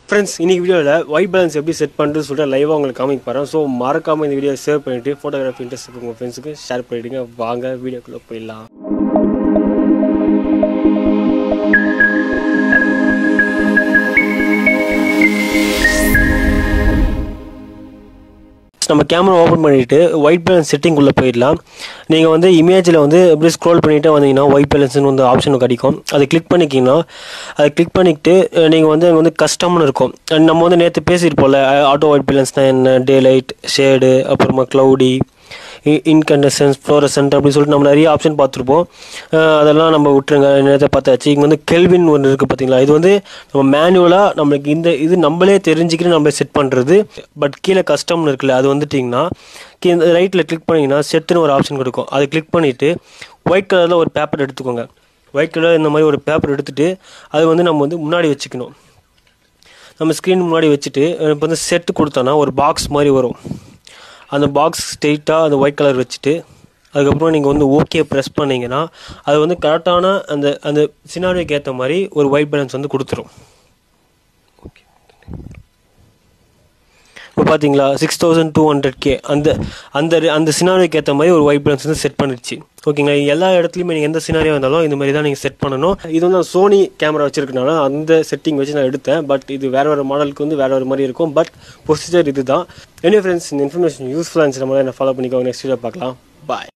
Friends இன்னைக்கு வீடியோவில் white balance எப்படி செட் பண்ணுறது சொல்லிட்டு லைவாக உங்களுக்கு காமிக்க போகிறேன். ஸோ மறக்காமல் இந்த வீடியோ சேவ் பண்ணிவிட்டு ஃபோட்டோகிராஃபி இன்ட்ரெஸ்ட் உங்கள் ஃப்ரெண்ட்ஸுக்கு ஷேர் பண்ணிவிடுங்க. வாங்க வீடியோக்குள்ளே போயிடலாம். நம்ம கேமரா ஓப்பன் பண்ணிவிட்டு ஒயிட் பேலன்ஸ் செட்டிங்குள்ளே போயிடலாம். நீங்கள் வந்து இமேஜில் வந்து எப்படி ஸ்க்ரோல் பண்ணிகிட்டே வந்தீங்கன்னா ஒயிட் பேலன்ஸ்னு வந்து ஆப்ஷன் கிடைக்கும். அதை கிளிக் பண்ணிக்கிங்கன்னா அதை கிளிக் பண்ணிக்கிட்டு நீங்கள் வந்து அங்கே வந்து கஸ்டம்னு இருக்கும். நம்ம வந்து நேற்று பேசியிருப்போம்ல ஆட்டோ ஒயிட் பேலன்ஸ்னால் என்ன, டே லைட், ஷேடு, அப்புறமா க்ளவுடி, இன்கண்டசன்ஸ், ஃப்ளோரசன்ட் அப்படின்னு சொல்லிட்டு நம்ம நிறைய ஆப்ஷன் பார்த்துருப்போம். அதெல்லாம் நம்ம விட்டுருங்க, நேரத்தை பார்த்தாச்சு. இங்கே வந்து கெல்வின் ஒன்று இருக்குது பார்த்தீங்களா, இது வந்து நம்ம மேனுவலாக நம்மளுக்கு இது நம்மளே தெரிஞ்சுக்கிட்டு நம்மளே செட் பண்ணுறது. பட் கீழே கஸ்டம்னு இருக்குல்ல, அது வந்துட்டிங்கன்னா ரைட்டில் கிளிக் பண்ணிங்கன்னா செட்டுன்னு ஒரு ஆப்ஷன் கொடுக்கும். அதை கிளிக் பண்ணிவிட்டு ஒயிட் கலரில் ஒரு பேப்பர் எடுத்துக்கோங்க. ஒயிட் கலர் இந்த மாதிரி ஒரு பேப்பர் எடுத்துகிட்டு அது வந்து நம்ம வந்து முன்னாடி வச்சுக்கணும். நம்ம ஸ்க்ரீன் முன்னாடி வச்சுட்டு இப்போ வந்து செட்டு கொடுத்தோன்னா ஒரு பாக்ஸ் மாதிரி வரும். அந்த பாக்ஸ் ஸ்ட்ரெயிட்டாக அந்த ஒயிட் கலர் வச்சுட்டு அதுக்கப்புறம் நீங்கள் வந்து ஓகே ப்ரெஸ் பண்ணிங்கன்னா அது வந்து கரெக்டான அந்த சினாரியோக்கு ஏற்ற மாதிரி ஒரு ஒயிட் பேலன்ஸ் வந்து கொடுத்துரும். ஓகே, இப்போ பார்த்தீங்களா 6200K அந்த சினாரியோக்கு ஏற்ற மாதிரி ஒரு ஒயிட் பேலன்ஸ் வந்து செட் பண்ணிடுச்சு. ஓகேங்களா, எல்லா இடத்துலையுமே நீங்கள் எந்த சினாரியோ இருந்தாலும் இந்த மாதிரி தான் நீங்கள் செட் பண்ணணும். இது வந்து நான் சோனி கேமரா வச்சுருக்கனால அந்த செட்டிங் வச்சு நான் எடுத்தேன். பட் இது வேறு மாடலுக்கு வந்து வேறு மாதிரி இருக்கும். பட் ப்ரொசீஜர் இது தான். என்ன ஃப்ரெண்ட்ஸ், இந்த இன்ஃபர்மேஷன் யூஸ்ஃபுல்லாக இருந்துச்சு, நம்ம ஃபாலோ பண்ணிக்கோங்க. நெக்ஸ்ட் வீடியோ பார்க்கலாம். பாய்.